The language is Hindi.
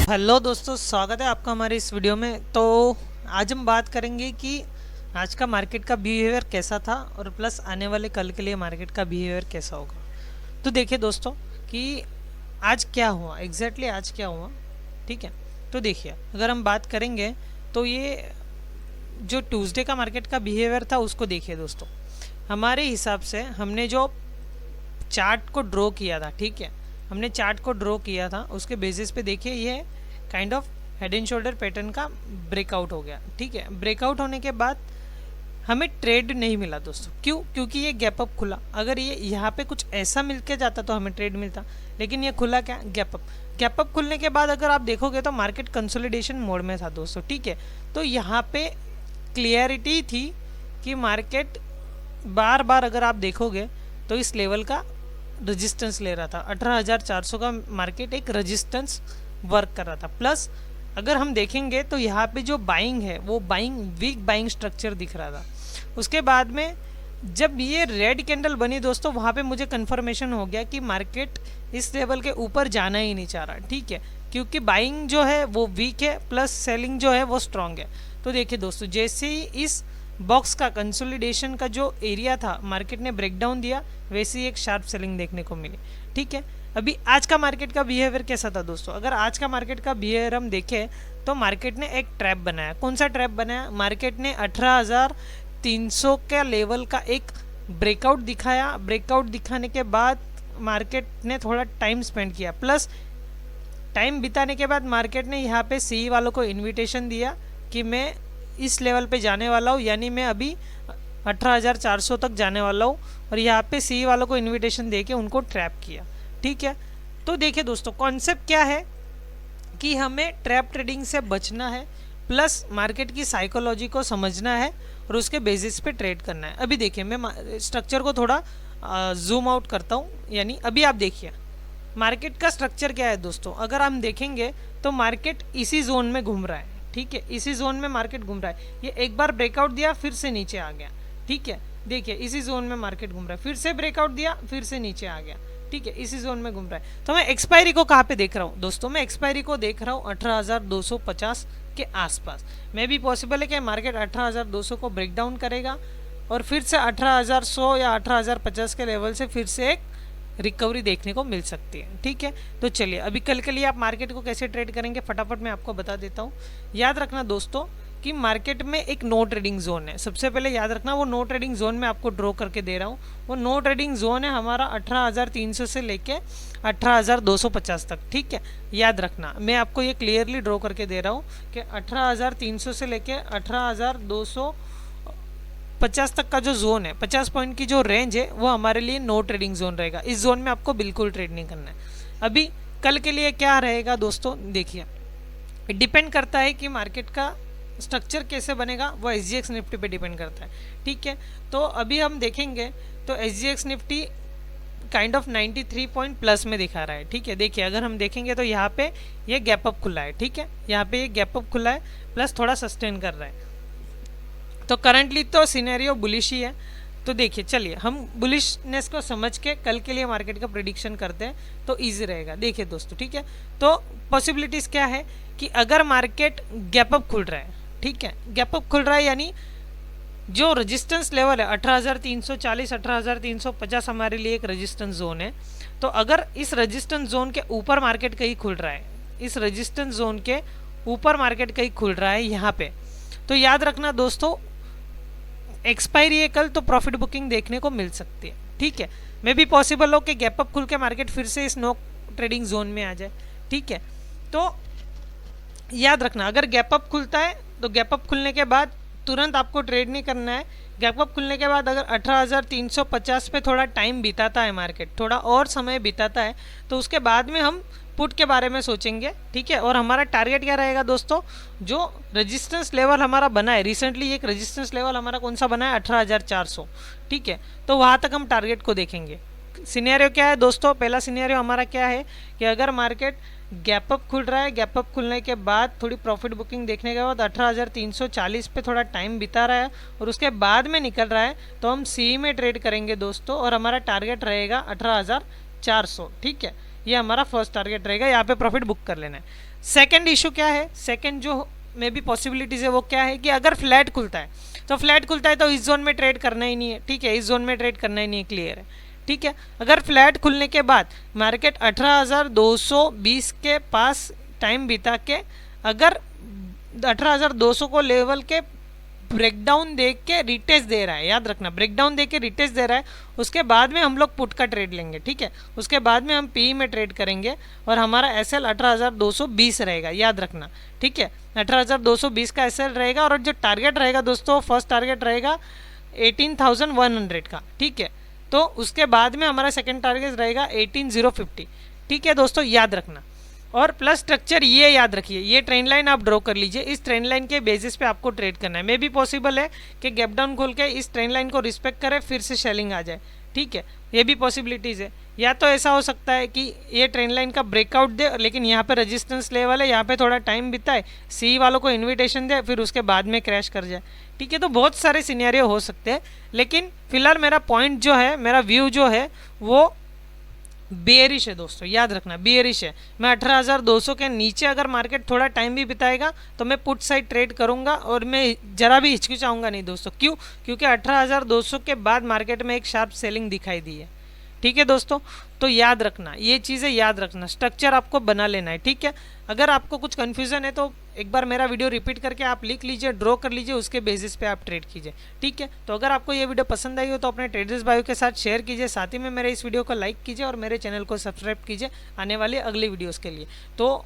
हेलो दोस्तों, स्वागत है आपका हमारे इस वीडियो में। तो आज हम बात करेंगे कि आज का मार्केट का बिहेवियर कैसा था और प्लस आने वाले कल के लिए मार्केट का बिहेवियर कैसा होगा। तो देखिए दोस्तों कि आज क्या हुआ, एग्जैक्टली आज क्या हुआ। ठीक है, तो देखिए अगर हम बात करेंगे तो ये जो ट्यूसडे का मार्केट का बिहेवियर था उसको देखिए दोस्तों। हमारे हिसाब से हमने जो चार्ट को ड्रॉ किया था, ठीक है, हमने चार्ट को ड्रॉ किया था, उसके बेसिस पे देखिए ये kind of head and shoulder pattern का ब्रेकआउट हो गया। ठीक है, ब्रेकआउट होने के बाद हमें ट्रेड नहीं मिला दोस्तों। क्यों? क्योंकि ये गैप अप खुला। अगर ये यहाँ पे कुछ ऐसा मिल के जाता तो हमें ट्रेड मिलता, लेकिन ये खुला क्या, गैप अप। गैप अप खुलने के बाद अगर आप देखोगे तो मार्केट कंसोलिडेशन मोड में था दोस्तों। ठीक है, तो यहाँ पे क्लियरिटी थी कि मार्केट बार बार अगर आप देखोगे तो इस लेवल का रेजिस्टेंस ले रहा था। 18,400 का मार्केट एक रेजिस्टेंस वर्क कर रहा था। प्लस अगर हम देखेंगे तो यहाँ पे जो बाइंग है वो बाइंग वीक बाइंग स्ट्रक्चर दिख रहा था। उसके बाद में जब ये रेड कैंडल बनी दोस्तों, वहाँ पे मुझे कंफर्मेशन हो गया कि मार्केट इस लेवल के ऊपर जाना ही नहीं चाह रहा। ठीक है, क्योंकि बाइंग जो है वो वीक है प्लस सेलिंग जो है वो स्ट्रांग है। तो देखिए दोस्तों, जैसे ही इस बॉक्स का कंसोलिडेशन का जो एरिया था मार्केट ने ब्रेकडाउन दिया, वैसे ही एक शार्प सेलिंग देखने को मिली। ठीक है, अभी आज का मार्केट का बिहेवियर कैसा था दोस्तों? अगर आज का मार्केट का बिहेवियर हम देखें तो मार्केट ने एक ट्रैप बनाया। कौन सा ट्रैप बनाया? मार्केट ने 18,300 का लेवल का एक ब्रेकआउट दिखाया। ब्रेकआउट दिखाने के बाद मार्केट ने थोड़ा टाइम स्पेंड किया, प्लस टाइम बिताने के बाद मार्केट ने यहाँ पे सी वालों को इन्विटेशन दिया कि मैं इस लेवल पे जाने वाला हूँ, यानी मैं अभी 18,400 तक जाने वाला हूँ, और यहाँ पे सी वालों को इन्विटेशन दे के उनको ट्रैप किया। ठीक है, तो देखिए दोस्तों, कॉन्सेप्ट क्या है कि हमें ट्रैप ट्रेडिंग से बचना है, प्लस मार्केट की साइकोलॉजी को समझना है और उसके बेसिस पे ट्रेड करना है। अभी देखिए मैं स्ट्रक्चर को थोड़ा जूम आउट करता हूँ, यानी अभी आप देखिए मार्केट का स्ट्रक्चर क्या है दोस्तों। अगर हम देखेंगे तो मार्केट इसी जोन में घूम रहा है। ठीक है, इसी जोन में मार्केट घूम रहा है। ये एक बार ब्रेकआउट दिया फिर से नीचे आ गया। ठीक है, देखिए इसी जोन में मार्केट घूम रहा है, फिर से ब्रेकआउट दिया फिर से नीचे आ गया। ठीक है, इसी जोन में घूम रहा है। तो मैं एक्सपायरी को कहाँ पे देख रहा हूँ दोस्तों? मैं एक्सपायरी को देख रहा हूँ 18,250 के आसपास। मे भी पॉसिबल है कि मार्केट 18,200 को ब्रेक डाउन करेगा और फिर से 18,100 या 18,050 के लेवल से फिर से एक रिकवरी देखने को मिल सकती है। ठीक है, तो चलिए अभी कल के लिए आप मार्केट को कैसे ट्रेड करेंगे फटाफट मैं आपको बता देता हूँ। याद रखना दोस्तों कि मार्केट में एक नो ट्रेडिंग जोन है। सबसे पहले याद रखना, वो नो ट्रेडिंग जोन में आपको ड्रॉ करके दे रहा हूँ। वो नो ट्रेडिंग जोन है हमारा 18,300 से लेके 18,250 तक। ठीक है, याद रखना, मैं आपको ये क्लियरली ड्रॉ करके दे रहा हूँ कि 18,300 से लेके 18,250 तक का जो जोन है, 50 पॉइंट की जो रेंज है, वो हमारे लिए नो ट्रेडिंग जोन रहेगा। इस जोन में आपको बिल्कुल ट्रेड नहीं करना है। अभी कल के लिए क्या रहेगा दोस्तों, देखिए डिपेंड करता है कि मार्केट का स्ट्रक्चर कैसे बनेगा, वो SGX निफ्टी पे डिपेंड करता है। ठीक है, तो अभी हम देखेंगे तो SGX Nifty kind of 93 point plus में दिखा रहा है। ठीक है, देखिए अगर हम देखेंगे तो यहाँ पे ये गैप अप खुला है। ठीक है, यहाँ पे ये गैप अप खुला है प्लस थोड़ा सस्टेन कर रहा है। तो करंटली तो सिनेरियो बुलिश ही है। तो देखिए चलिए हम बुलिशनेस को समझ के कल के लिए मार्केट का प्रिडिक्शन करते हैं तो इजी रहेगा। देखिए दोस्तों, ठीक है, तो पॉसिबिलिटीज़ क्या है कि अगर मार्केट गैप अप खुल रहा है, ठीक है, गैप अप खुल रहा है, यानी जो रेजिस्टेंस लेवल है 18,340 18,350 हमारे लिए एक रेजिस्टेंस जोन है। तो अगर इस रेजिस्टेंस जोन के ऊपर मार्केट कहीं खुल रहा है, इस रेजिस्टेंस जोन के ऊपर मार्केट कहीं खुल रहा है यहाँ पे, तो याद रखना दोस्तों एक्सपायरी है कल, तो प्रॉफिट बुकिंग देखने को मिल सकती है। ठीक है, मे भी पॉसिबल हो कि गैप अप खुल के मार्केट फिर से इस नो ट्रेडिंग जोन में आ जाए। ठीक है, तो याद रखना अगर गैप अप खुलता है तो गैप अप खुलने के बाद तुरंत आपको ट्रेड नहीं करना है। गैप अप खुलने के बाद अगर 18,350 पे थोड़ा टाइम बिताता है मार्केट, थोड़ा और समय बिताता है, तो उसके बाद में हम पुट के बारे में सोचेंगे। ठीक है, और हमारा टारगेट क्या रहेगा दोस्तों? जो रेजिस्टेंस लेवल हमारा बना है रिसेंटली, एक रेजिस्टेंस लेवल हमारा कौन सा बना है? 18,400। ठीक है, तो वहाँ तक हम टारगेट को देखेंगे। सिनेरियो क्या है दोस्तों? पहला सिनेरियो हमारा क्या है कि अगर मार्केट गैप अप खुल रहा है, गैप अप खुलने के बाद थोड़ी प्रॉफिट बुकिंग देखने के बाद 18,340 पे थोड़ा टाइम बिता रहा है और उसके बाद में निकल रहा है, तो हम सी में ट्रेड करेंगे दोस्तों, और हमारा टारगेट रहेगा 18,400। ठीक है, ये हमारा फर्स्ट टारगेट रहेगा, यहाँ पे प्रॉफिट बुक कर लेना है। सेकंड इशू क्या है, सेकंड जो मे भी पॉसिबिलिटीज है वो क्या है कि अगर फ्लैट खुलता है तो फ्लैट खुलता है तो इस जोन में ट्रेड करना ही नहीं है, ठीक है, इस जोन में ट्रेड करना ही नहीं है, क्लियर है, ठीक है। अगर फ्लैट खुलने के बाद मार्केट 18,220 के पास टाइम बिता के अगर 18,200 को लेवल के ब्रेकडाउन देख के रिटेस्ट दे रहा है, याद रखना ब्रेकडाउन देख के रिटेस्ट दे रहा है, उसके बाद में हम लोग पुट का ट्रेड लेंगे, ठीक है, उसके बाद में हम पी में ट्रेड करेंगे और हमारा एस एल 18,220 रहेगा, याद रखना, ठीक है, 18,220 का एस एल रहेगा। और जो टारगेट रहेगा दोस्तों, फर्स्ट टारगेट रहेगा 18,100 का, ठीक है, तो उसके बाद में हमारा सेकेंड टारगेट रहेगा 18,050, ठीक है दोस्तों, याद रखना। और प्लस स्ट्रक्चर ये याद रखिए, ये ट्रेंड लाइन आप ड्रॉ कर लीजिए, इस ट्रेंड लाइन के बेसिस पे आपको ट्रेड करना है। मे भी पॉसिबल है कि गैप डाउन खोल के इस ट्रेंड लाइन को रिस्पेक्ट करे फिर से सेलिंग आ जाए, ठीक है, ये भी पॉसिबिलिटीज़ है। या तो ऐसा हो सकता है कि ये ट्रेंड लाइन का ब्रेकआउट दे लेकिन यहाँ पे रेजिस्टेंस लेवल है, यहाँ पे थोड़ा टाइम बिताए, सी वालों को इन्विटेशन दे, फिर उसके बाद में क्रैश कर जाए, ठीक है। तो बहुत सारे सिनेरियो हो सकते हैं, लेकिन फिलहाल मेरा पॉइंट जो है, मेरा व्यू जो है वो बेयरिश है दोस्तों, याद रखना बेयरिश है। मैं 18,200 के नीचे अगर मार्केट थोड़ा टाइम भी बिताएगा तो मैं पुट साइड ट्रेड करूंगा और मैं जरा भी हिचकिचाऊंगा नहीं दोस्तों। क्यों? क्योंकि 18,200 के बाद मार्केट में एक शार्प सेलिंग दिखाई दी है, ठीक है दोस्तों। तो याद रखना ये चीज़ें, याद रखना स्ट्रक्चर आपको बना लेना है, ठीक है। अगर आपको कुछ कन्फ्यूज़न है तो एक बार मेरा वीडियो रिपीट करके आप लिख लीजिए, ड्रॉ कर लीजिए, उसके बेसिस पे आप ट्रेड कीजिए, ठीक है। तो अगर आपको ये वीडियो पसंद आई हो तो अपने ट्रेडर्स भाइयों के साथ शेयर कीजिए, साथ ही में मेरे इस वीडियो को लाइक कीजिए और मेरे चैनल को सब्सक्राइब कीजिए आने वाली अगली वीडियोज़ के लिए। तो